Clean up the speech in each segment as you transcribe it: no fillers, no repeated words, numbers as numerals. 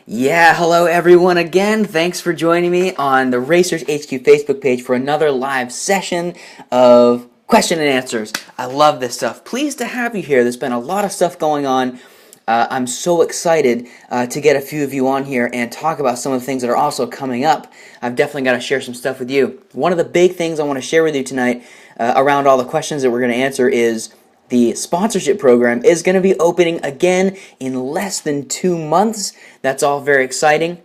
Yeah, hello everyone again. Thanks for joining me on the Racers HQ Facebook page for another live session of question and answers. I love this stuff. Pleased to have you here. There's been a lot of stuff going on. I'm so excited to get a few of you on here and talk about some of the things that are also coming up. I've definitely got to share some stuff with you. One of the big things I want to share with you tonight around all the questions that we're going to answer is the sponsorship program is going to be opening again in less than 2 months. That's all very exciting.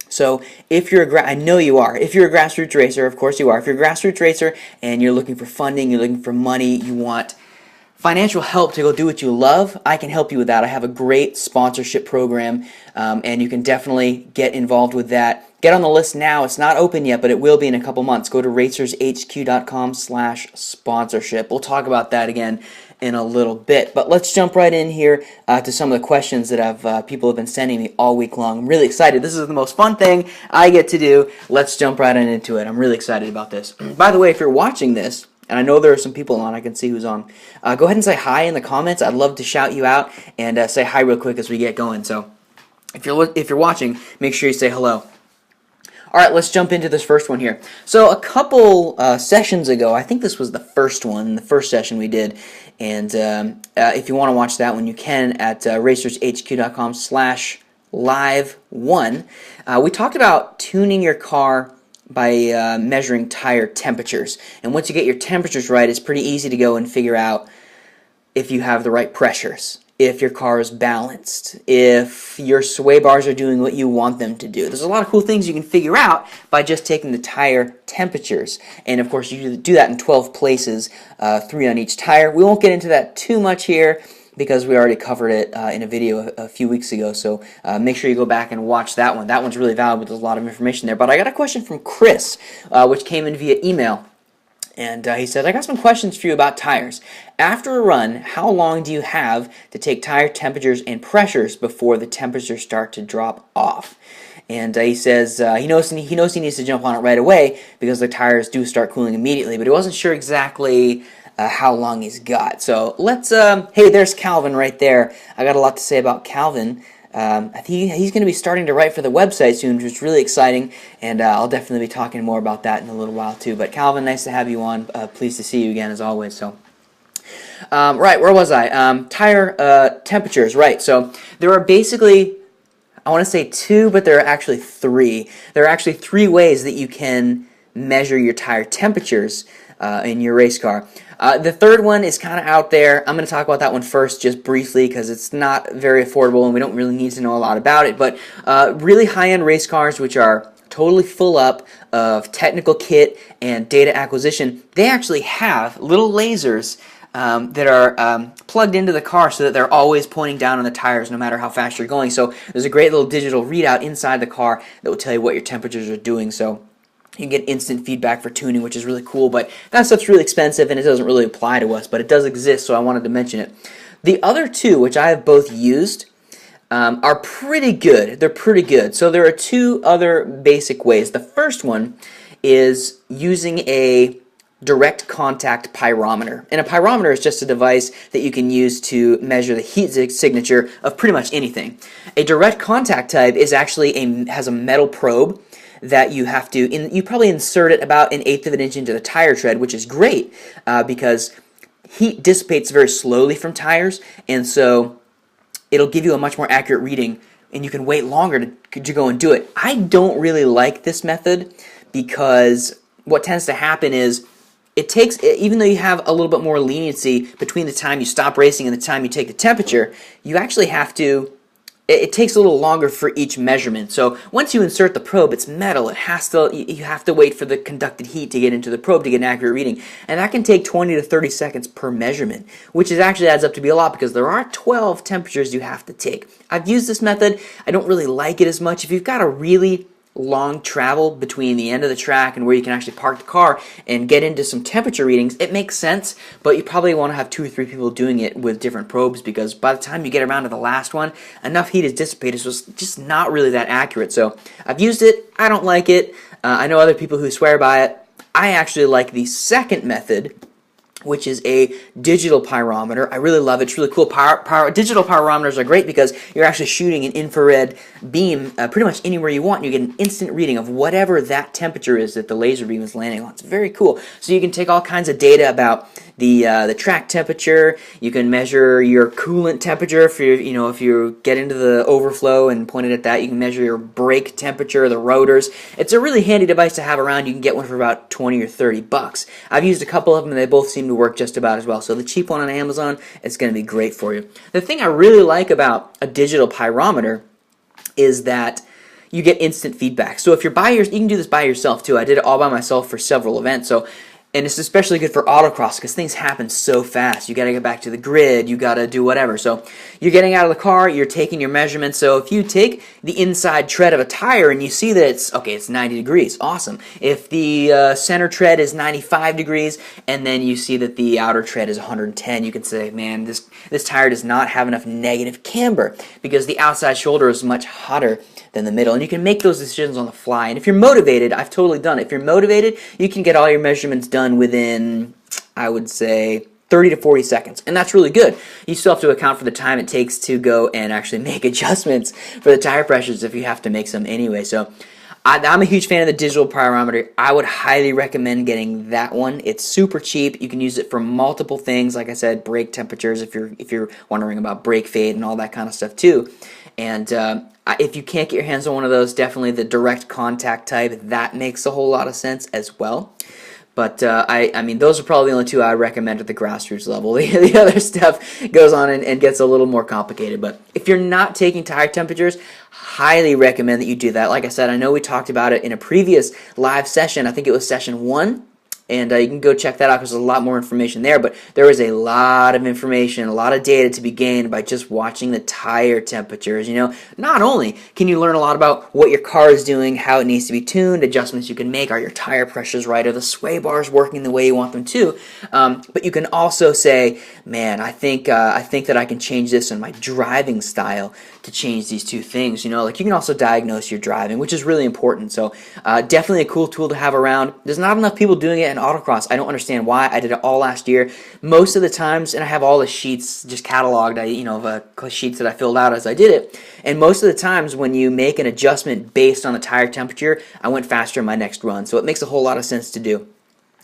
So if you're I know you are. If you're a grassroots racer, of course you are. If you're a grassroots racer and you're looking for funding, you're looking for money, you want financial help to go do what you love, I can help you with that. I have a great sponsorship program, and you can definitely get involved with that. Get on the list now. It's not open yet, but it will be in a couple months. Go to racershq.com/sponsorship. We'll talk about that again in a little bit. But let's jump right in here to some of the questions that people have been sending me all week long. I'm really excited. This is the most fun thing I get to do. Let's jump right into it. I'm really excited about this. By the way, if you're watching this, and I know there are some people on, I can see who's on, go ahead and say hi in the comments. I'd love to shout you out and say hi real quick as we get going. So if you're watching, make sure you say hello. All right, let's jump into this first one here. So a couple sessions ago, I think this was the first one, the first session we did, and if you want to watch that one, you can at racershq.com/live1. We talked about tuning your car by measuring tire temperatures. And once you get your temperatures right, it's pretty easy to go and figure out if you have the right pressures, if your car is balanced, if your sway bars are doing what you want them to do. There's a lot of cool things you can figure out by just taking the tire temperatures. And of course, you do that in 12 places, 3 on each tire. We won't get into that too much here because we already covered it in a video a few weeks ago, so make sure you go back and watch that one. That one's really valuable. There's a lot of information there. But I got a question from Chris, which came in via email. And he said, I got some questions for you about tires. After a run, how long do you have to take tire temperatures and pressures before the temperatures start to drop off? And he says he knows he needs to jump on it right away because the tires do start cooling immediately, but he wasn't sure exactly how long he's got. So let's, hey, there's Calvin right there. I got a lot to say about Calvin. I think he's going to be starting to write for the website soon, which is really exciting, and I'll definitely be talking more about that in a little while too. But Calvin, nice to have you on. Pleased to see you again as always. So, right, where was I? Tire temperatures, right. So there are basically, I want to say 2, but there are actually 3. There are actually 3 ways that you can measure your tire temperatures in your race car. The third one is kind of out there. I'm going to talk about that one first just briefly because it's not very affordable and we don't really need to know a lot about it. But really high-end race cars, which are totally full up of technical kit and data acquisition, they actually have little lasers that are plugged into the car so that they're always pointing down on the tires no matter how fast you're going. So there's a great little digital readout inside the car that will tell you what your temperatures are doing. So you can get instant feedback for tuning, which is really cool, but that stuff's really expensive and it doesn't really apply to us, but it does exist, so I wanted to mention it. The other 2, which I have both used, are pretty good. They're pretty good. So there are 2 other basic ways. The first one is using a direct contact pyrometer. And a pyrometer is just a device that you can use to measure the heat signature of pretty much anything. A direct contact type is actually has a metal probe that you have to, you probably insert it about 1/8 of an inch into the tire tread, which is great because heat dissipates very slowly from tires, and so it'll give you a much more accurate reading, and you can wait longer to go and do it. I don't really like this method because what tends to happen is it takes, even though you have a little bit more leniency between the time you stop racing and the time you take the temperature, you actually have to, it takes a little longer for each measurement. So once you insert the probe, it's metal. It has to, you have to wait for the conducted heat to get into the probe to get an accurate reading. And that can take 20 to 30 seconds per measurement, which actually adds up to be a lot because there are 12 temperatures you have to take. I've used this method. I don't really like it as much. If you've got a really long travel between the end of the track and where you can actually park the car and get into some temperature readings, it makes sense, but you probably want to have 2 or 3 people doing it with different probes because by the time you get around to the last one, enough heat is dissipated, so it's just not really that accurate. So I've used it. I don't like it. I know other people who swear by it. I actually like the second method, which is a digital pyrometer. I really love it. It's really cool. Digital pyrometers are great because you're actually shooting an infrared beam pretty much anywhere you want. And you get an instant reading of whatever that temperature is that the laser beam is landing on. It's very cool. So you can take all kinds of data about the track temperature. You can measure your coolant temperature if you get into the overflow and point it at that. You can measure your brake temperature, the rotors. It's a really handy device to have around. You can get one for about 20 or 30 bucks. I've used a couple of them and they both seem to work just about as well. So the cheap one on Amazon, it's going to be great for you. The thing I really like about a digital pyrometer is that you get instant feedback. So if you can do this by yourself too. I did it all by myself for several events. And it's especially good for autocross because things happen so fast. You got to get back to the grid. You got to do whatever. So you're getting out of the car. You're taking your measurements. So if you take the inside tread of a tire and you see that it's 90 degrees, awesome. If the center tread is 95 degrees and then you see that the outer tread is 110, you can say, man, this tire does not have enough negative camber because the outside shoulder is much hotter than the middle. And you can make those decisions on the fly. And if you're motivated, I've totally done it. If you're motivated, you can get all your measurements done within, I would say, 30 to 40 seconds. And that's really good. You still have to account for the time it takes to go and actually make adjustments for the tire pressures if you have to make some anyway. So I'm a huge fan of the digital pyrometer. I would highly recommend getting that one. It's super cheap. You can use it for multiple things. Like I said, brake temperatures if you're wondering about brake fade and all that kind of stuff too. And if you can't get your hands on one of those, definitely the direct contact type. That makes a whole lot of sense as well. But I mean, those are probably the only two I recommend at the grassroots level. The other stuff goes on and gets a little more complicated. But if you're not taking tire temperatures, highly recommend that you do that. Like I said, I know we talked about it in a previous live session. I think it was session 1. And you can go check that out because there's a lot more information there. But there is a lot of information, a lot of data to be gained by just watching the tire temperatures. Not only can you learn a lot about what your car is doing, how it needs to be tuned, adjustments you can make, are your tire pressures right, are the sway bars working the way you want them to, but you can also say, man, I think that I can change this in my driving style to change these two things. Like you can also diagnose your driving, which is really important. So definitely a cool tool to have around. There's not enough people doing it in autocross. I don't understand why. I did it all last year. Most of the times, and I have all the sheets just cataloged, sheets that I filled out as I did it. And most of the times when you make an adjustment based on the tire temperature, I went faster in my next run. So it makes a whole lot of sense to do.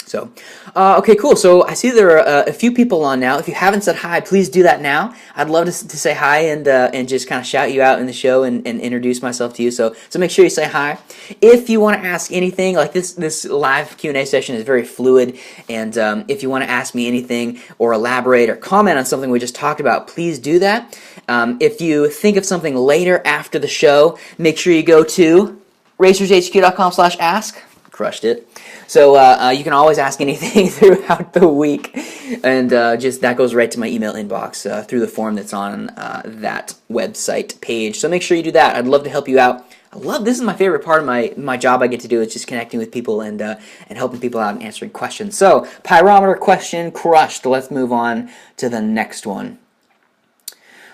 So, okay, cool. So I see there are a few people on now. If you haven't said hi, please do that now. I'd love to say hi and just kind of shout you out in the show and introduce myself to you. So make sure you say hi. If you want to ask anything, like this live Q&A session is very fluid, and if you want to ask me anything or elaborate or comment on something we just talked about, please do that. If you think of something later after the show, make sure you go to racershq.com/ask. Crushed it. So you can always ask anything throughout the week, and just that goes right to my email inbox through the form that's on that website page. So make sure you do that. I'd love to help you out. This is my favorite part of my job I get to do, is just connecting with people and helping people out and answering questions. So pyrometer question crushed. Let's move on to the next one.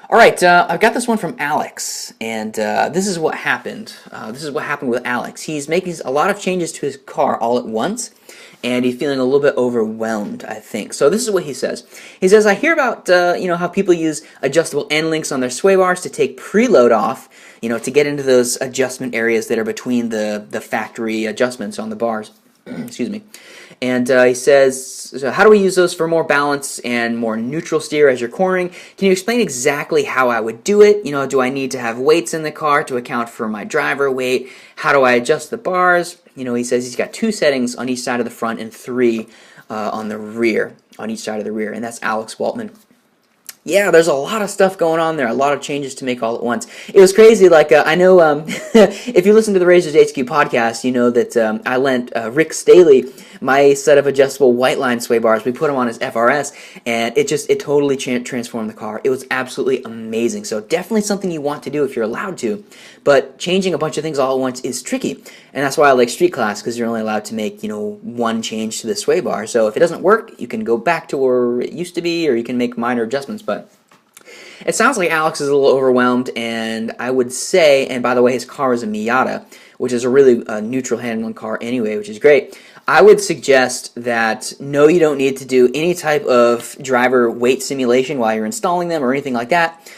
All right, I've got this one from Alex, and this is what happened. This is what happened with Alex. He's making a lot of changes to his car all at once, and he's feeling a little bit overwhelmed, I think. So this is what he says. He says, I hear about how people use adjustable end links on their sway bars to take preload off, to get into those adjustment areas that are between the factory adjustments on the bars. Excuse me. And he says, so how do we use those for more balance and more neutral steer as you're cornering? Can you explain exactly how I would do it? Do I need to have weights in the car to account for my driver weight? How do I adjust the bars? He says he's got 2 settings on each side of the front and 3 on the rear, on each side of the rear. And that's Alex Waltman. Yeah, there's a lot of stuff going on there, a lot of changes to make all at once. It was crazy, I know if you listen to the Razors HQ podcast, you know that I lent Rick Staley my set of adjustable white line sway bars. We put them on his FRS, and it totally transformed the car. It was absolutely amazing. So definitely something you want to do if you're allowed to, but changing a bunch of things all at once is tricky, and that's why I like street class, because you're only allowed to make, one change to the sway bar. So if it doesn't work, you can go back to where it used to be, or you can make minor adjustments, but it sounds like Alex is a little overwhelmed, and I would say, and by the way, his car is a Miata, which is a really neutral handling car anyway, which is great. I would suggest that no, you don't need to do any type of driver weight simulation while you're installing them or anything like that.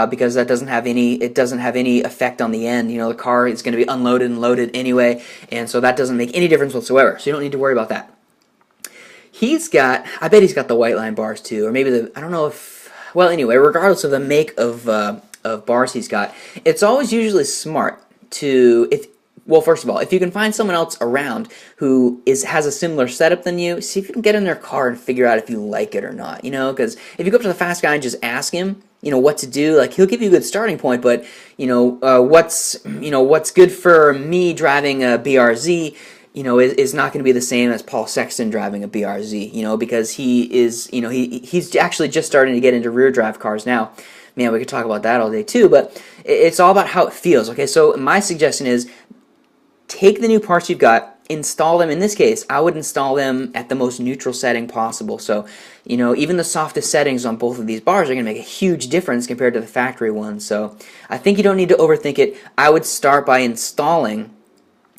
Because that doesn't have any effect on the end. You know, the car is going to be unloaded and loaded anyway, and so that doesn't make any difference whatsoever. So you don't need to worry about that. I bet he's got the white line bars too, or maybe I don't know if, well, anyway, regardless of the make of bars he's got, it's always usually smart to, well, first of all, if you can find someone else around who has a similar setup than you, see if you can get in their car and figure out if you like it or not, you know, because if you go up to the fast guy and just ask him, you know, what to do, like, he'll give you a good starting point, but, you know, what's good for me driving a BRZ, you know, is not going to be the same as Paul Sexton driving a BRZ, you know, because he's actually just starting to get into rear drive cars now. Man, we could talk about that all day too, but it's all about how it feels, okay? So my suggestion is, take the new parts you've got, install them. In this case, I would install them at the most neutral setting possible. So, you know, even the softest settings on both of these bars are going to make a huge difference compared to the factory ones. So I think you don't need to overthink it. I would start by installing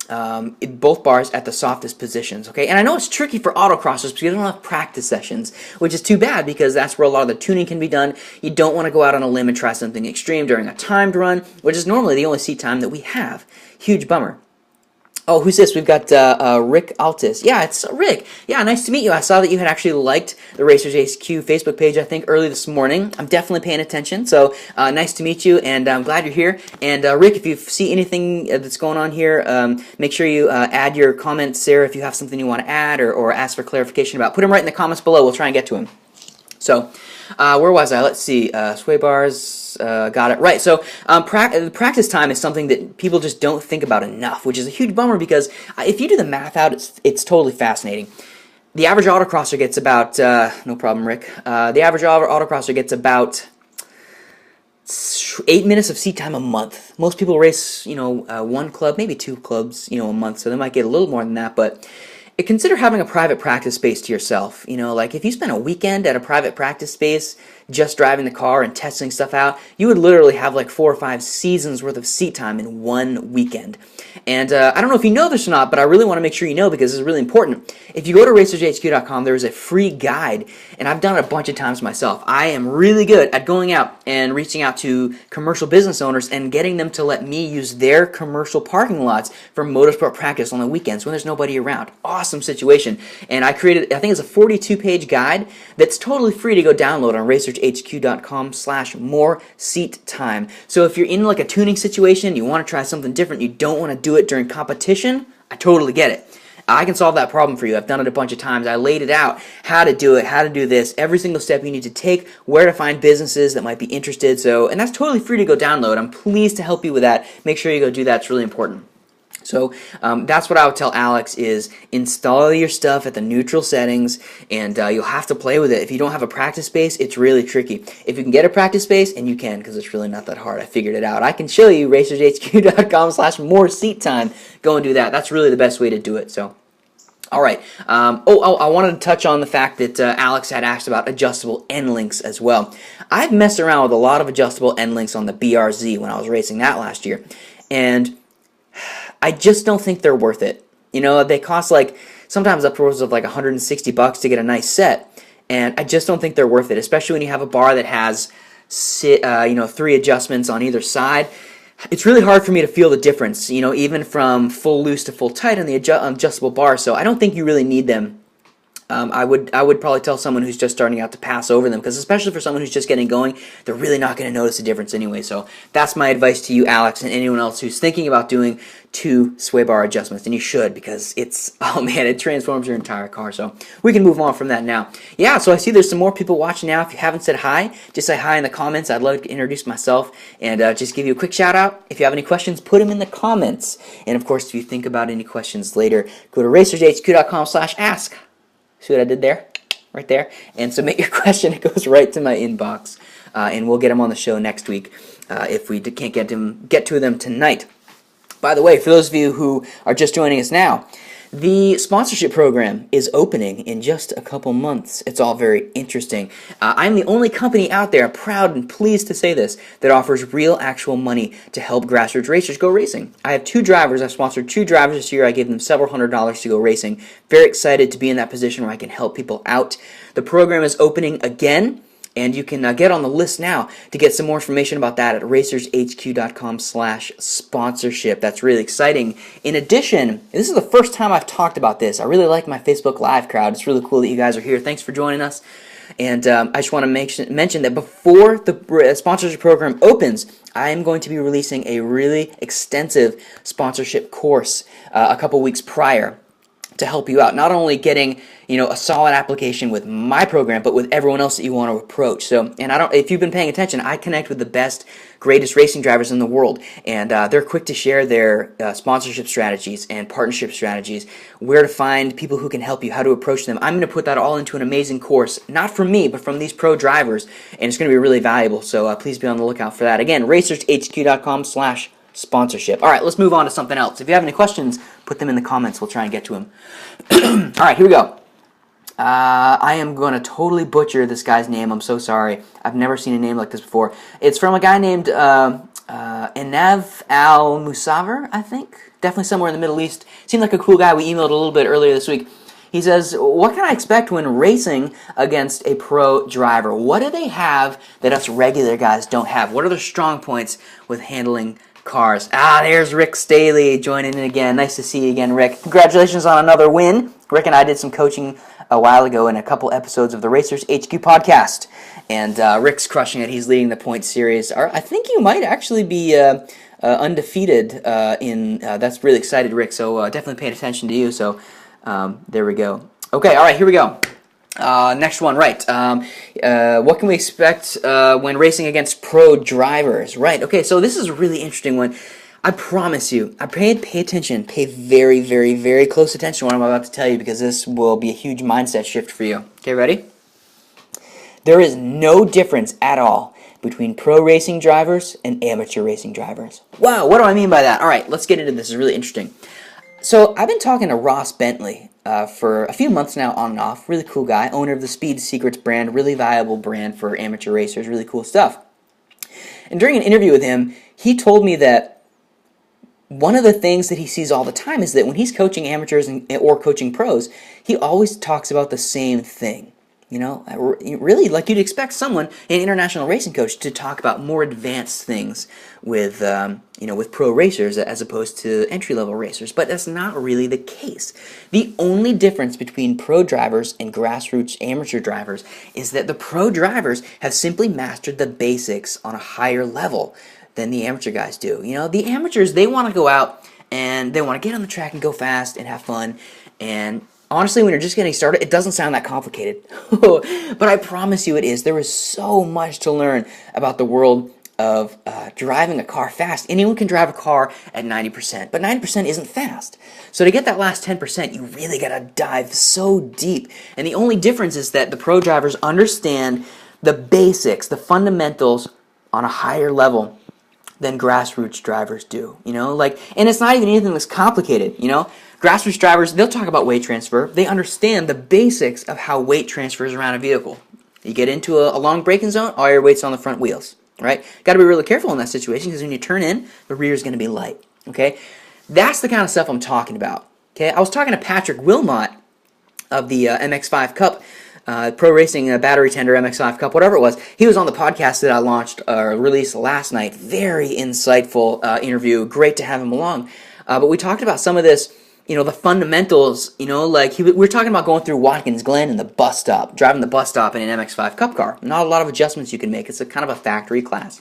both bars at the softest positions, okay? And I know it's tricky for autocrossers because you don't have practice sessions, which is too bad because that's where a lot of the tuning can be done. You don't want to go out on a limb and try something extreme during a timed run, which is normally the only seat time that we have. Huge bummer. Oh, who's this? We've got Rick Altis. Yeah, it's Rick. Yeah, nice to meet you. I saw that you had actually liked the Racers HQ Facebook page, I think, early this morning. I'm definitely paying attention, so nice to meet you, and I'm glad you're here. And Rick, if you see anything that's going on here, make sure you add your comments there if you have something you want to add or ask for clarification about. Put them right in the comments below. We'll try and get to them. So, where was I? Let's see. Sway bars. Got it. Right. So, practice time is something that people just don't think about enough, which is a huge bummer because if you do the math out, it's totally fascinating. The average autocrosser gets about, no problem, Rick. The average autocrosser gets about 8 minutes of seat time a month. Most people race, you know, one club, maybe two clubs, you know, a month, so they might get a little more than that, but consider having a private practice space to yourself. You know, like if you spent a weekend at a private practice space just driving the car and testing stuff out, you would literally have like 4 or 5 seasons worth of seat time in one weekend. And I don't know if you know this or not, but I really want to make sure you know because this is really important. If you go to racershq.com, there is a free guide, and I've done it a bunch of times myself. I am really good at going out and reaching out to commercial business owners and getting them to let me use their commercial parking lots for motorsport practice on the weekends when there's nobody around. Awesome situation. And I created, I think it's a 42-page guide that's totally free to go download on racershq.com/more seat time. So if you're in like a tuning situation, you want to try something different, you don't want to do it during competition, I totally get it. I can solve that problem for you. I've done it a bunch of times. I laid it out, how to do it, how to do this, every single step you need to take, where to find businesses that might be interested. So, and that's totally free to go download. I'm pleased to help you with that. Make sure you go do that. It's really important. So that's what I would tell Alex is install your stuff at the neutral settings, and you'll have to play with it. If you don't have a practice space, it's really tricky. If you can get a practice space, and you can because it's really not that hard. I figured it out. I can show you racershq.com/more seat time. Go and do that. That's really the best way to do it. So. All right. I wanted to touch on the fact that Alex had asked about adjustable end links as well. I've messed around with a lot of adjustable end links on the BRZ when I was racing that last year, and I just don't think they're worth it. You know, they cost like sometimes upwards of like $160 to get a nice set, and I just don't think they're worth it, especially when you have a bar that has 3 adjustments on either side. It's really hard for me to feel the difference, you know, even from full loose to full tight on the adjustable bar, so I don't think you really need them. I would probably tell someone who's just starting out to pass over them, because especially for someone who's just getting going, they're really not going to notice the difference anyway. So that's my advice to you, Alex, and anyone else who's thinking about doing 2 sway bar adjustments, and you should, because it's, oh man, it transforms your entire car. So we can move on from that now. Yeah, so I see there's some more people watching now. If you haven't said hi, just say hi in the comments. I'd love to introduce myself and just give you a quick shout out. If you have any questions, put them in the comments. And of course, if you think about any questions later, go to racershq.com/ask. See what I did there? Right there. And submit your question. It goes right to my inbox. And we'll get them on the show next week if we can't get to them tonight. By the way, for those of you who are just joining us now, The sponsorship program is opening in just a couple months. It's all very interesting. I'm the only company out there, proud and pleased to say this, that offers real actual money to help grassroots racers go racing. I have 2 drivers. I've sponsored 2 drivers this year. I gave them several $100s to go racing. Very excited to be in that position where I can help people out. The program is opening again. And you can get on the list now to get some more information about that at racershq.com/sponsorship. That's really exciting. In addition, this is the first time I've talked about this. I really like my Facebook Live crowd. It's really cool that you guys are here. Thanks for joining us. And I just want to mention that before the sponsorship program opens, I am going to be releasing a really extensive sponsorship course a couple weeks prior to help you out, not only getting a solid application with my program, but with everyone else that you want to approach. So, and if you've been paying attention, I connect with the best, greatest racing drivers in the world, and they're quick to share their sponsorship strategies and partnership strategies, where to find people who can help you, how to approach them. I'm going to put that all into an amazing course, not from me, but from these pro drivers, and it's going to be really valuable. So please be on the lookout for that. Again, racershq.com/sponsorship. All right, let's move on to something else. If you have any questions, put them in the comments. We'll try and get to them. All right, here we go. I am going to totally butcher this guy's name. I'm so sorry. I've never seen a name like this before. It's from a guy named Enav Al-Musaver, I think. Definitely somewhere in the Middle East. Seemed like a cool guy. We emailed a little bit earlier this week. He says, what can I expect when racing against a pro driver? What do they have that us regular guys don't have? What are their strong points with handling cars? There's Rick Staley joining in again. Nice to see you again, Rick. Congratulations on another win. Rick and I did some coaching a while ago in a couple episodes of the Racers HQ podcast, and Rick's crushing it. He's leading the point series. I think you might actually be undefeated in. That's really excited, Rick. So definitely paying attention to you. So there we go. Okay, all right, here we go. Next one, right. What can we expect when racing against pro drivers? Right, okay, so this is a really interesting one. I promise you, pay attention, pay very, very, very close attention to what I'm about to tell you, because this will be a huge mindset shift for you. Okay, ready? There is no difference at all between pro racing drivers and amateur racing drivers. Wow, what do I mean by that? All right, let's get into this. This is really interesting. So I've been talking to Ross Bentley for a few months now, on and off. Really cool guy, owner of the Speed Secrets brand, really valuable brand for amateur racers, really cool stuff. And during an interview with him, he told me that one of the things that he sees all the time is that when he's coaching amateurs or coaching pros, he always talks about the same thing. Really, like you'd expect someone, an international racing coach, to talk about more advanced things with, with pro racers as opposed to entry-level racers. But that's not really the case. The only difference between pro drivers and grassroots amateur drivers is that the pro drivers have simply mastered the basics on a higher level than the amateur guys do. The amateurs, they want to go out and they want to get on the track and go fast and have fun. And honestly, when you're just getting started, it doesn't sound that complicated. But I promise you it is. There is so much to learn about the world of driving a car fast. Anyone can drive a car at 90%, but 90% isn't fast. So to get that last 10%, you really got to dive so deep. And the only difference is that the pro drivers understand the basics, the fundamentals on a higher level than grassroots drivers do, and it's not even anything that's complicated, Grassroots drivers, they'll talk about weight transfer. They understand the basics of how weight transfers around a vehicle. You get into a long braking zone, all your weight's on the front wheels, right? Got to be really careful in that situation, because when you turn in, the rear is going to be light, okay? That's the kind of stuff I'm talking about, okay? I was talking to Patrick Wilmot of the MX5 Cup, Pro Racing Battery Tender MX5 Cup, whatever it was. He was on the podcast that I launched, released last night. Very insightful interview. Great to have him along. But we talked about some of this, the fundamentals, like we're talking about going through Watkins Glen and the bus stop, driving the bus stop in an MX5 Cup car. Not a lot of adjustments you can make. It's a kind of a factory class.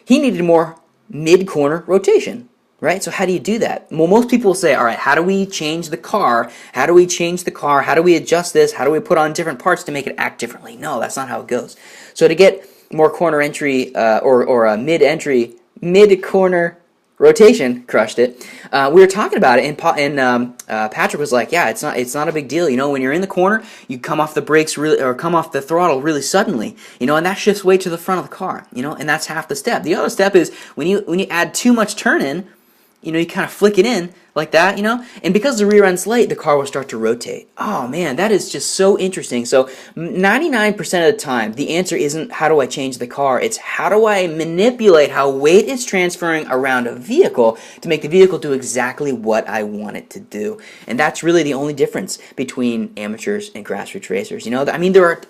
He needed more mid-corner rotation. Right? So how do you do that? Well, most people will say, all right, how do we change the car? How do we change the car? How do we adjust this? How do we put on different parts to make it act differently? No, that's not how it goes. So to get more corner entry or a mid-entry, mid-corner rotation, crushed it. We were talking about it, and Patrick was like, yeah, it's not a big deal. When you're in the corner, you come off the brakes really, or come off the throttle really suddenly, and that shifts weight to the front of the car, and that's half the step. The other step is when you add too much turn in, you kind of flick it in, like that, and because the rear end's light, the car will start to rotate. Oh man, that is just so interesting. So 99% of the time, the answer isn't how do I change the car, it's how do I manipulate how weight is transferring around a vehicle to make the vehicle do exactly what I want it to do. And that's really the only difference between amateurs and grassroots racers. There are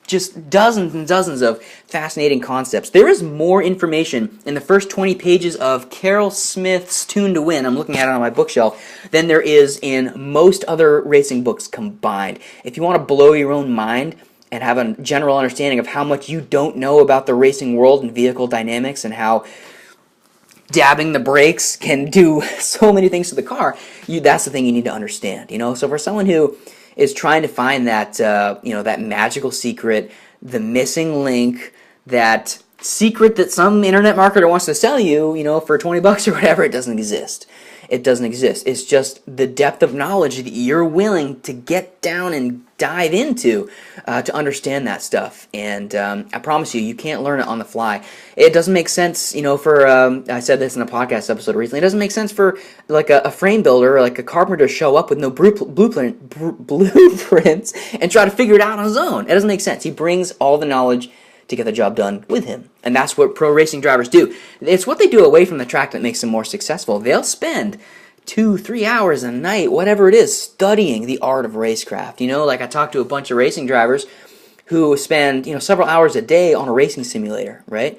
just dozens and dozens of fascinating concepts. There is more information in the first 20 pages of Carroll Smith's Tune to Win, I'm looking at it on my bookshelf, than there is in most other racing books combined. If you want to blow your own mind and have a general understanding of how much you don't know about the racing world and vehicle dynamics and how dabbing the brakes can do so many things to the car, that's the thing you need to understand. So for someone who is trying to find that that magical secret, the missing link, that secret that some internet marketer wants to sell you, for $20 or whatever, it doesn't exist. It doesn't exist. It's just the depth of knowledge that you're willing to get down and dive into to understand that stuff. And I promise you, you can't learn it on the fly. It doesn't make sense, for, I said this in a podcast episode recently, it doesn't make sense for like a frame builder or like a carpenter to show up with no blueprints and try to figure it out on his own. It doesn't make sense. He brings all the knowledge to get the job done with him. And that's what pro racing drivers do. It's what they do away from the track that makes them more successful. They'll spend 2-3 hours a night, whatever it is, studying the art of racecraft. Like I talked to a bunch of racing drivers who spend, several hours a day on a racing simulator, right?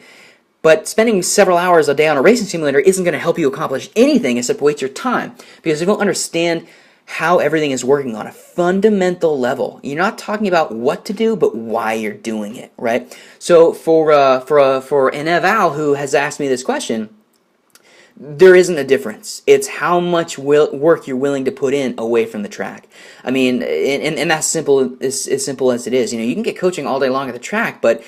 But spending several hours a day on a racing simulator isn't going to help you accomplish anything except waste your time. Because if you don't understand how everything is working on a fundamental level, you're not talking about what to do, but why you're doing it, right? So for an eval who has asked me this question, there isn't a difference. It's how much work you're willing to put in away from the track. I mean, and that's simple as simple as it is. You can get coaching all day long at the track, but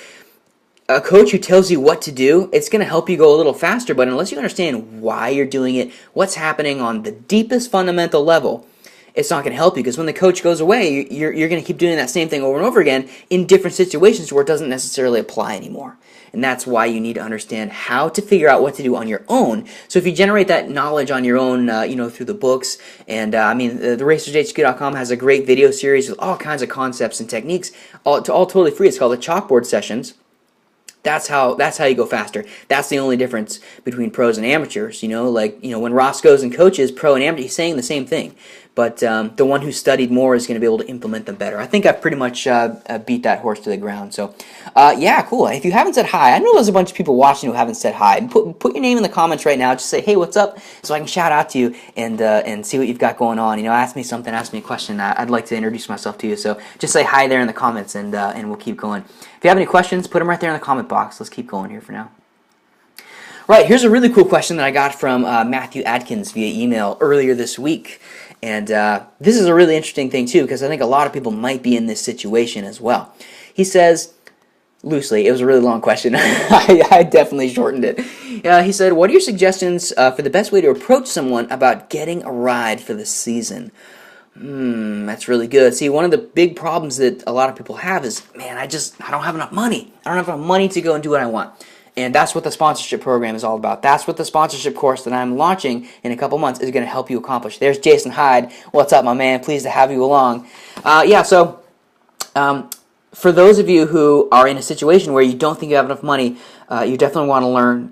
a coach who tells you what to do, it's going to help you go a little faster, but unless you understand why you're doing it, what's happening on the deepest fundamental level, it's not going to help you, because when the coach goes away, you're going to keep doing that same thing over and over again in different situations where it doesn't necessarily apply anymore. And that's why you need to understand how to figure out what to do on your own. So if you generate that knowledge on your own, through the books, and the RacersHQ.com has a great video series with all kinds of concepts and techniques, all totally free. It's called the Chalkboard Sessions. That's how you go faster. That's the only difference between pros and amateurs. When Ross goes and coaches pro and amateur, he's saying the same thing. But the one who studied more is going to be able to implement them better. I think I've pretty much beat that horse to the ground. So, yeah, cool. If you haven't said hi, I know there's a bunch of people watching who haven't said hi. Put your name in the comments right now. Just say, hey, what's up? So I can shout out to you and see what you've got going on. Ask me something, ask me a question. I'd like to introduce myself to you. So just say hi there in the comments, and we'll keep going. If you have any questions, put them right there in the comment box. Let's keep going here for now. Right, here's a really cool question that I got from Matthew Adkins via email earlier this week. And this is a really interesting thing, too, because I think a lot of people might be in this situation as well. He says, loosely, it was a really long question. I definitely shortened it. He said, what are your suggestions for the best way to approach someone about getting a ride for the season? That's really good. See, one of the big problems that a lot of people have is, man, I don't have enough money. I don't have enough money to go and do what I want. And that's what the sponsorship program is all about. That's what the sponsorship course that I'm launching in a couple months is going to help you accomplish. There's Jason Hyde. What's up, my man? Pleased to have you along. For those of you who are in a situation where you don't think you have enough money, you definitely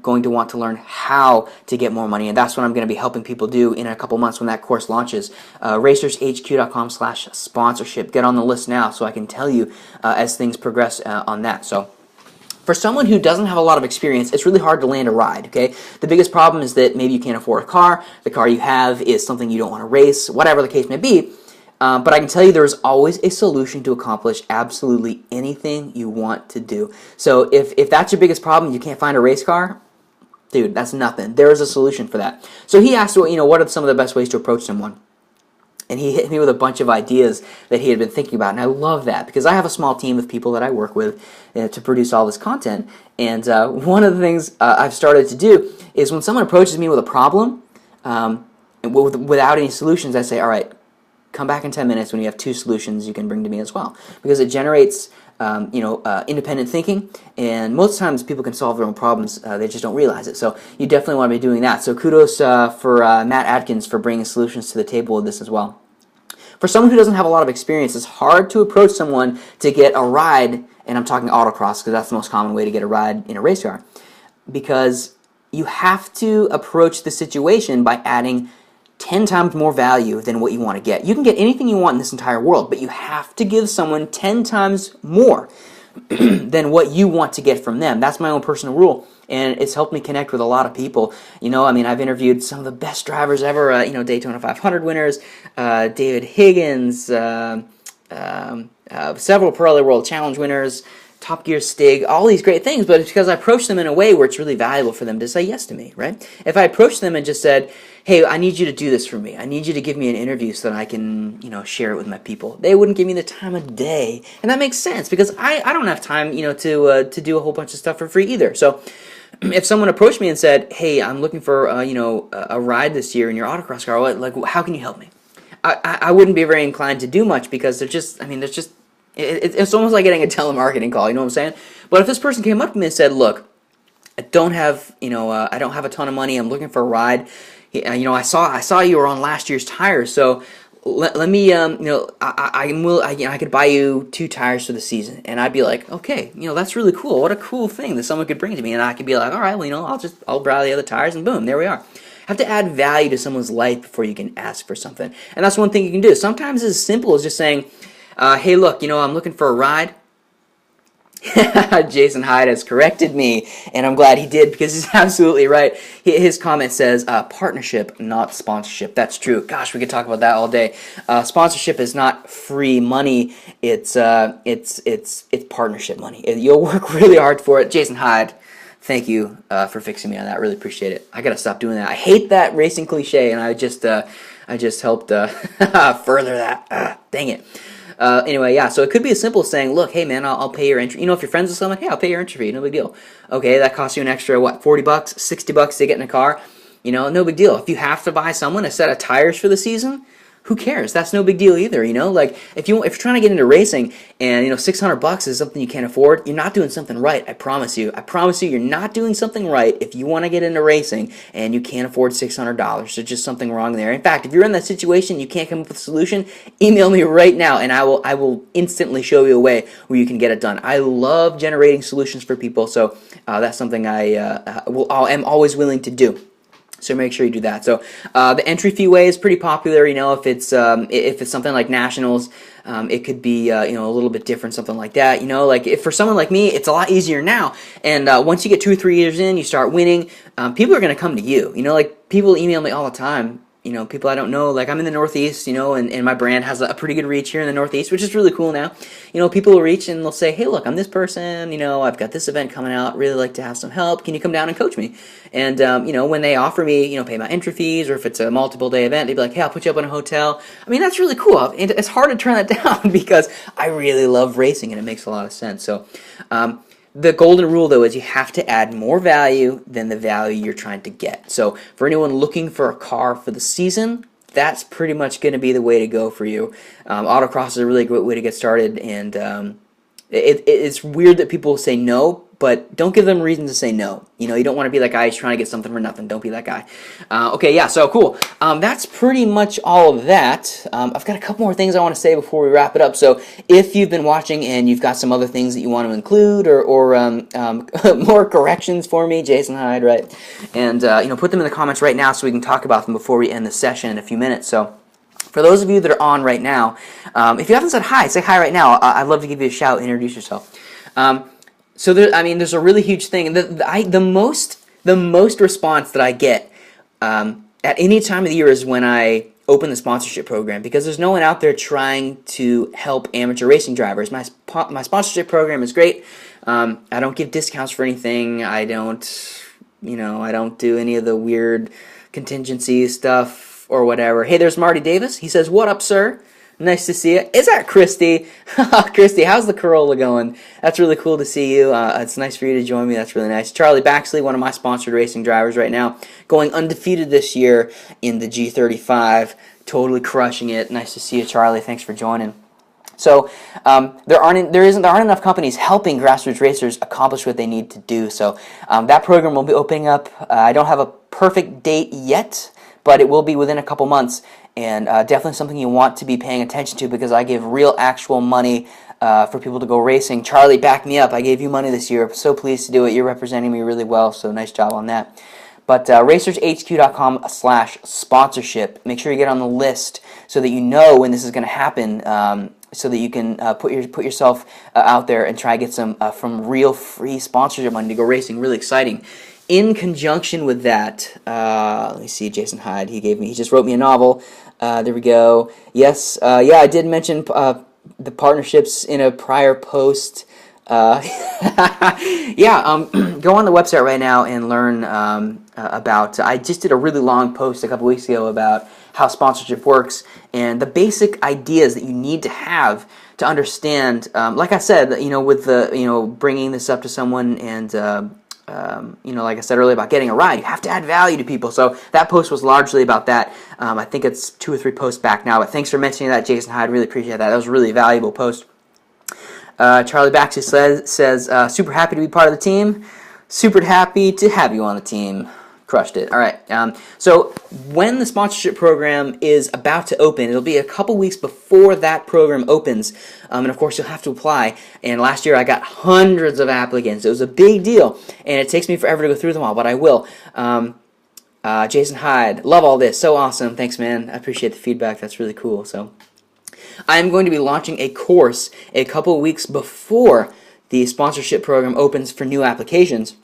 going to want to learn how to get more money, and that's what I'm going to be helping people do in a couple months when that course launches. RacersHQ.com/sponsorship. Get on the list now so I can tell you as things progress on that. So, for someone who doesn't have a lot of experience, it's really hard to land a ride, okay? The biggest problem is that maybe you can't afford a car, the car you have is something you don't want to race, whatever the case may be. But I can tell you there's always a solution to accomplish absolutely anything you want to do. So if that's your biggest problem, you can't find a race car, dude, that's nothing. There is a solution for that. So he asked, what are some of the best ways to approach someone? And he hit me with a bunch of ideas that he had been thinking about. And I love that because I have a small team of people that I work with to produce all this content. And one of the things I've started to do is when someone approaches me with a problem, without any solutions, I say, all right, come back in 10 minutes when you have 2 solutions you can bring to me as well. Because it generates independent thinking, and most times people can solve their own problems. They just don't realize it. So you definitely want to be doing that. So kudos for Matt Adkins for bringing solutions to the table with this as well. For someone who doesn't have a lot of experience, it's hard to approach someone to get a ride, and I'm talking autocross because that's the most common way to get a ride in a race car, because you have to approach the situation by adding 10 times more value than what you want to get. You can get anything you want in this entire world, but you have to give someone 10 times more than what you want to get from them. That's my own personal rule, and it's helped me connect with a lot of people. I've interviewed some of the best drivers ever, Daytona 500 winners, David Higgins, several Pirelli World Challenge winners, Top Gear Stig, all these great things, but it's because I approached them in a way where it's really valuable for them to say yes to me, right? If I approached them and just said, hey, I need you to do this for me. I need you to give me an interview so that I can, share it with my people. They wouldn't give me the time of day. And that makes sense because I don't have time, to do a whole bunch of stuff for free either. So if someone approached me and said, hey, I'm looking for, a ride this year in your autocross car, how can you help me? I wouldn't be very inclined to do much because it's almost like getting a telemarketing call, you know what I'm saying? But if this person came up to me and said, look, I don't have a ton of money, I'm looking for a ride, I saw you were on last year's tires, so let me, I could buy you 2 tires for the season, and I'd be like, okay, that's really cool, what a cool thing that someone could bring to me, and I could be like, all right, well, I'll buy the other tires, and boom, there we are. Have to add value to someone's life before you can ask for something, and that's one thing you can do. Sometimes it's as simple as just saying, hey, look, I'm looking for a ride. Jason Hyde has corrected me, and I'm glad he did because he's absolutely right. His comment says, partnership, not sponsorship. That's true. Gosh, we could talk about that all day. Sponsorship is not free money. It's partnership money. You'll work really hard for it. Jason Hyde, thank you for fixing me on that. Really appreciate it. I gotta stop doing that. I hate that racing cliche, and I just helped further that. Dang it. Anyway, yeah, so it could be as simple as saying, look, hey, man, I'll pay your entry. If you're friends with someone, hey, I'll pay your entry fee. No big deal. Okay, that costs you an extra, $40, $60 to get in a car. No big deal. If you have to buy someone a set of tires for the season, who cares? That's no big deal either, Like, if you're trying to get into racing and, $600 is something you can't afford, you're not doing something right, I promise you. I promise you, you're not doing something right if you want to get into racing and you can't afford $600. There's just something wrong there. In fact, if you're in that situation, you can't come up with a solution, email me right now and I will instantly show you a way where you can get it done. I love generating solutions for people, so that's something I'm always willing to do. So make sure you do that. So the entry fee way is pretty popular. If it's something like nationals, it could be a little bit different, something like that. Like if for someone like me, it's a lot easier now. And once you get 2 or 3 years in, you start winning. People are going to come to you. Like people email me all the time. People I don't know, like I'm in the Northeast, and my brand has a pretty good reach here in the Northeast, which is really cool now. People will reach and they'll say, hey, look, I'm this person, I've got this event coming out, really like to have some help, can you come down and coach me? And, when they offer me, pay my entry fees, or if it's a multiple day event, they'd be like, hey, I'll put you up in a hotel. I mean, that's really cool. It's hard to turn that down because I really love racing and it makes a lot of sense. So, the golden rule, though, is you have to add more value than the value you're trying to get. So for anyone looking for a car for the season, that's pretty much going to be the way to go for you. Autocross is a really great way to get started, and it's weird that people say no, but don't give them reason to say no. You don't want to be that guy who's trying to get something for nothing. Don't be that guy. Okay, yeah, so cool. That's pretty much all of that. I've got a couple more things I want to say before we wrap it up. So if you've been watching and you've got some other things that you want to include or more corrections for me, Jason Hyde, right? And, put them in the comments right now so we can talk about them before we end the session in a few minutes. So for those of you that are on right now, if you haven't said hi, say hi right now. I'd love to give you a shout, introduce yourself. So there's a really huge thing. The most response that I get at any time of the year is when I open the sponsorship program, because there's no one out there trying to help amateur racing drivers. My sponsorship program is great. I don't give discounts for anything. I don't do any of the weird contingency stuff or whatever. Hey, there's Marty Davis. He says, "What up, sir? Nice to see you." Is that Christy? Christy, how's the Corolla going? That's really cool to see you. It's nice for you to join me. That's really nice. Charlie Baxley, one of my sponsored racing drivers right now, going undefeated this year in the G35. Totally crushing it. Nice to see you, Charlie. Thanks for joining. So there aren't enough companies helping grassroots racers accomplish what they need to do. So that program will be opening up. I don't have a perfect date yet, but it will be within a couple months, and definitely something you want to be paying attention to, because I give real actual money for people to go racing. Charlie, back me up. I gave you money this year. I'm so pleased to do it. You're representing me really well, so nice job on that. But racershq.com/sponsorship. Make sure you get on the list so that you know when this is going to happen, so that you can put yourself out there and try to get some from real free sponsorship money to go racing. Really exciting. In conjunction with that, let me see, Jason Hyde, he just wrote me a novel. There we go. Yes, yeah, I did mention the partnerships in a prior post. Yeah, go on the website right now and learn about. I just did a really long post a couple weeks ago about how sponsorship works and the basic ideas that you need to have to understand. Like I said, with the bringing this up to someone and like I said earlier about getting a ride, you have to add value to people. So that post was largely about that. I think it's 2 or 3 posts back now. But thanks for mentioning that, Jason Hyde. Really appreciate that. That was a really valuable post. Charlie Baxter says, super happy to be part of the team. Super happy to have you on the team. Crushed it. All right. So when the sponsorship program is about to open, it'll be a couple weeks before that program opens. And of course, you'll have to apply. And last year, I got hundreds of applicants. It was a big deal. And it takes me forever to go through them all, but I will. Jason Hyde, love all this. So awesome. Thanks, man. I appreciate the feedback. That's really cool. So I'm going to be launching a course a couple weeks before the sponsorship program opens for new applications.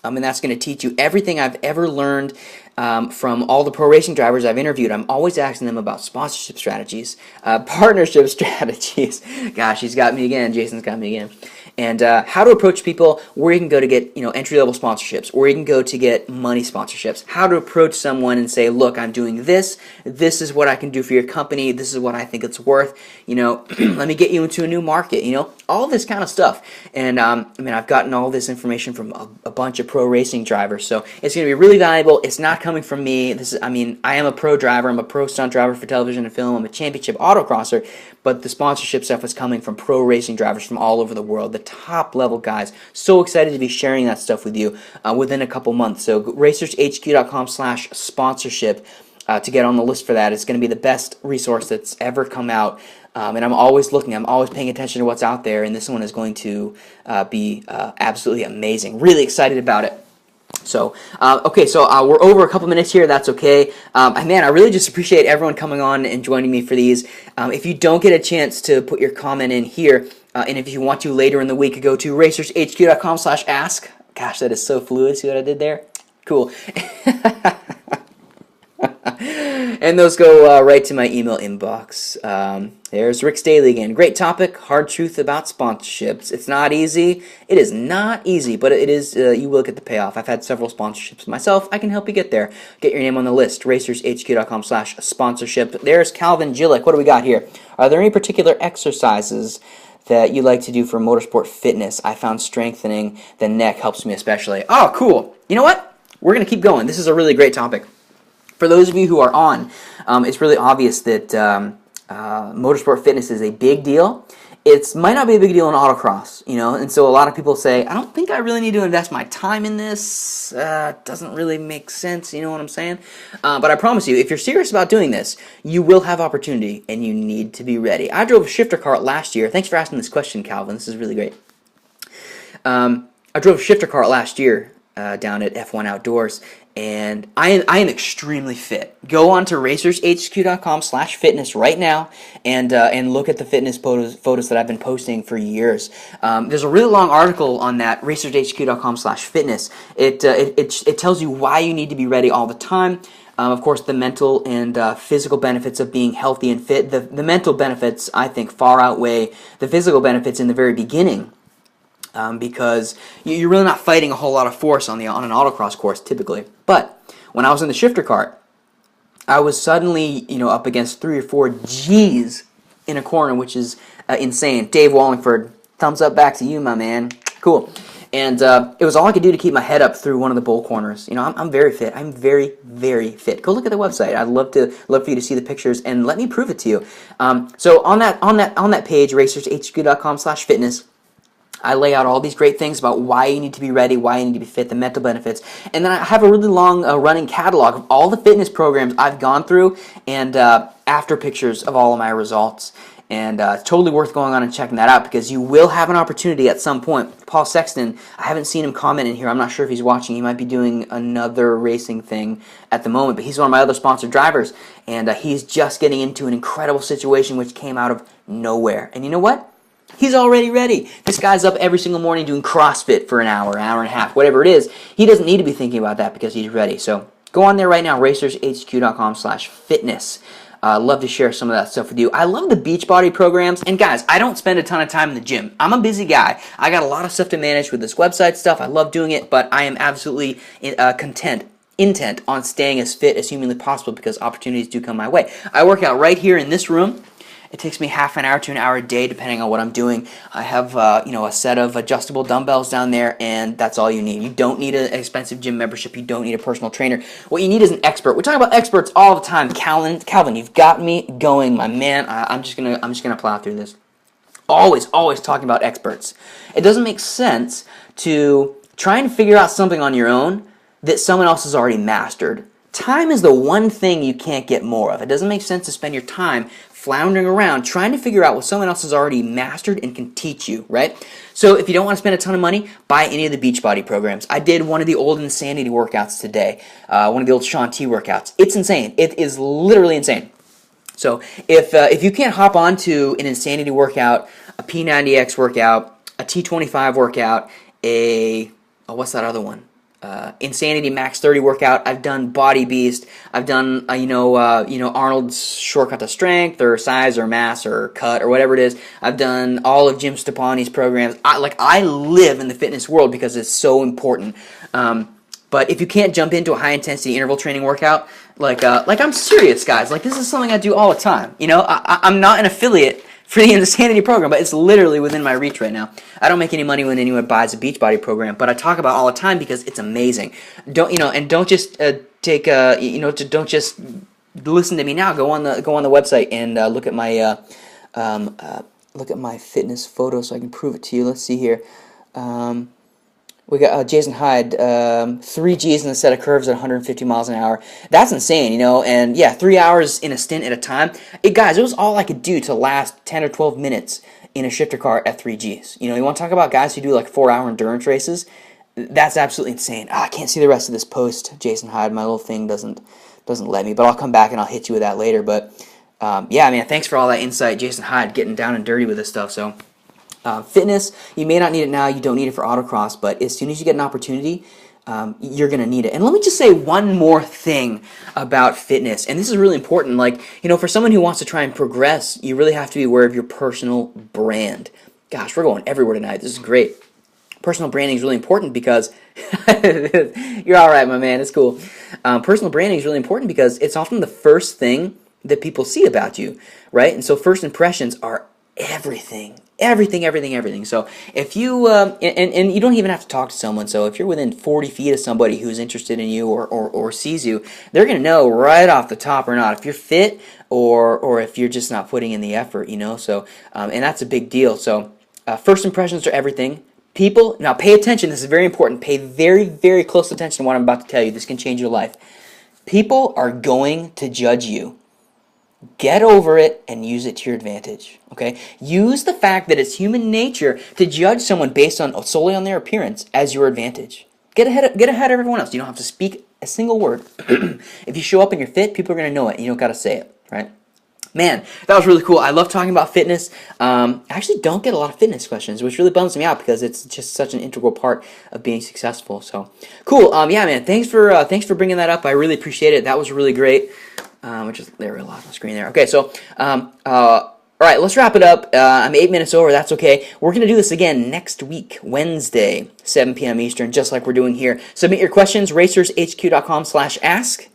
And that's going to teach you everything I've ever learned from all the pro racing drivers I've interviewed. I'm always asking them about sponsorship strategies, partnership strategies. Gosh, he's got me again. Jason's got me again. And how to approach people, where you can go to get entry-level sponsorships, where you can go to get money sponsorships, how to approach someone and say, look, I'm doing this is what I can do for your company, this is what I think it's worth, let me get you into a new market, all this kind of stuff. And I've gotten all this information from a bunch of pro racing drivers, so it's going to be really valuable. It's not coming from me. I am a pro driver, I'm a pro stunt driver for television and film, I'm a championship autocrosser, but the sponsorship stuff is coming from pro racing drivers from all over the world, the top level guys. So excited to be sharing that stuff with you within a couple months. So racershq.com/sponsorship to get on the list for that. It's going to be the best resource that's ever come out. And I'm always looking, I'm always paying attention to what's out there, and this one is going to be absolutely amazing. Really excited about it. So, okay, so we're over a couple minutes here. That's okay. Man, I really just appreciate everyone coming on and joining me for these. If you don't get a chance to put your comment in here, and if you want to later in the week, go to racershq.com/ask. Gosh, that is so fluid. See what I did there? Cool. And those go right to my email inbox. There's Rick Staley again. Great topic, hard truth about sponsorships. It's not easy. It is not easy, but it is. You will get the payoff. I've had several sponsorships myself. I can help you get there. Get your name on the list. racershq.com/sponsorship. There's Calvin Gillick. What do we got here? Are there any particular exercises that you like to do for motorsport fitness? I found strengthening the neck helps me especially. Oh, cool. You know what? We're going to keep going. This is a really great topic. For those of you who are on, it's really obvious that motorsport fitness is a big deal. It might not be a big deal in autocross, and so a lot of people say, I don't think I really need to invest my time in this. Doesn't really make sense, you know what I'm saying? But I promise you, if you're serious about doing this, you will have opportunity, and you need to be ready. I drove a shifter cart last year. Thanks for asking this question, Calvin. This is really great. I drove a shifter cart last year down at F1 Outdoors, and I am extremely fit. Go on to racershq.com/fitness right now and look at the fitness photos that I've been posting for years. There's a really long article on that, racershq.com/fitness. It tells you why you need to be ready all the time. Of course, the mental and physical benefits of being healthy and fit. The mental benefits, I think, far outweigh the physical benefits in the very beginning. Because you're really not fighting a whole lot of force on an autocross course typically. But when I was in the shifter cart, I was suddenly up against 3 or 4 G's in a corner, which is insane. Dave Wallingford, thumbs up back to you, my man. Cool. And it was all I could do to keep my head up through one of the bowl corners. You know, I'm very fit. I'm very, very fit. Go look at the website. I'd love for you to see the pictures and let me prove it to you. So on that page, racershq.com/fitness, I lay out all these great things about why you need to be ready, why you need to be fit, the mental benefits, and then I have a really long running catalog of all the fitness programs I've gone through and after pictures of all of my results. And it's totally worth going on and checking that out because you will have an opportunity at some point. Paul Sexton, I haven't seen him comment in here. I'm not sure if he's watching. He might be doing another racing thing at the moment, but he's one of my other sponsored drivers, and he's just getting into an incredible situation which came out of nowhere. And you know what? He's already ready. This guy's up every single morning doing CrossFit for an hour and a half, whatever it is. He doesn't need to be thinking about that because he's ready. So go on there right now, racershq.com/fitness. Love to share some of that stuff with you. I love the Beachbody programs. And guys, I don't spend a ton of time in the gym. I'm a busy guy. I got a lot of stuff to manage with this website stuff. I love doing it, but I am absolutely intent on staying as fit as humanly possible because opportunities do come my way. I work out right here in this room. It takes me half an hour to an hour a day, depending on what I'm doing. I have, a set of adjustable dumbbells down there, and that's all you need. You don't need an expensive gym membership. You don't need a personal trainer. What you need is an expert. We talk about experts all the time. Calvin, you've got me going, my man. I'm just gonna plow through this. Always talking about experts. It doesn't make sense to try and figure out something on your own that someone else has already mastered. Time is the one thing you can't get more of. It doesn't make sense to spend your time floundering around trying to figure out what someone else has already mastered and can teach you, right? So if you don't want to spend a ton of money, buy any of the Beachbody programs. I did one of the old Insanity workouts today, one of the old Shaun T workouts. It's insane. It is literally insane. So if you can't hop onto an Insanity workout, a P90X workout, a T25 workout, what's that other one? Insanity Max 30 workout. I've done Body Beast. I've done Arnold's Shortcut to Strength or Size or Mass or Cut or whatever it is. I've done all of Jim Stepani's programs. I live in the fitness world because it's so important. But if you can't jump into a high intensity interval training workout, like I'm serious, guys. Like this is something I do all the time. You know, I'm not an affiliate for the Insanity program, but it's literally within my reach right now. I don't make any money when anyone buys a Beachbody program, but I talk about it all the time because it's amazing. Don't just don't just listen to me now. Go on the website and look at my fitness photo so I can prove it to you. Let's see here. We got Jason Hyde, 3 Gs in a set of curves at 150 miles an hour. That's insane, and yeah, 3 hours in a stint at a time. Guys, it was all I could do to last 10 or 12 minutes in a shifter car at 3 Gs. You want to talk about guys who do like 4-hour endurance races? That's absolutely insane. I can't see the rest of this post, Jason Hyde. My little thing doesn't let me, but I'll come back and I'll hit you with that later. But yeah, man, thanks for all that insight, Jason Hyde, getting down and dirty with this stuff. So. Fitness, you may not need it now, you don't need it for autocross, but as soon as you get an opportunity, you're going to need it. And let me just say one more thing about fitness, and this is really important. For someone who wants to try and progress, you really have to be aware of your personal brand. Gosh, we're going everywhere tonight. This is great. Personal branding is really important because you're all right, my man. It's cool. Personal branding is really important because it's often the first thing that people see about you, right? And so first impressions are everything. So if you and you don't even have to talk to someone. So if you're within 40 feet of somebody who's interested in you or sees you, they're gonna know right off the top or not if you're fit or if you're just not putting in the effort. So and that's a big deal. So first impressions are everything. People, now pay attention. This is very important. Pay very, very close attention to what I'm about to tell you. This can change your life. People are going to judge you. Get over it and use it to your advantage, okay? Use the fact that it's human nature to judge someone based solely on their appearance as your advantage. Get ahead of everyone else. You don't have to speak a single word. If you show up and you're fit, people are going to know it, and you don't got to say it, right? Man, that was really cool. I love talking about fitness. I actually don't get a lot of fitness questions, which really bums me out because it's just such an integral part of being successful. So, cool. Yeah, man, thanks for bringing that up. I really appreciate it. That was really great. There we go, off the screen there. Okay, so, all right, let's wrap it up. I'm 8 minutes over. That's okay. We're going to do this again next week, Wednesday, 7 p.m. Eastern, just like we're doing here. Submit your questions, racershq.com/ask.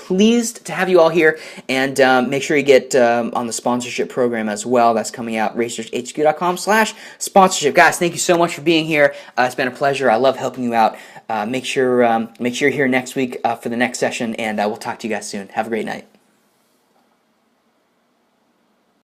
pleased to have you all here, and make sure you get on the sponsorship program as well. That's coming out, racershq.com/sponsorship. Guys, thank you so much for being here. It's been a pleasure. I love helping you out. Make sure you're here next week for the next session, and we'll talk to you guys soon. Have a great night.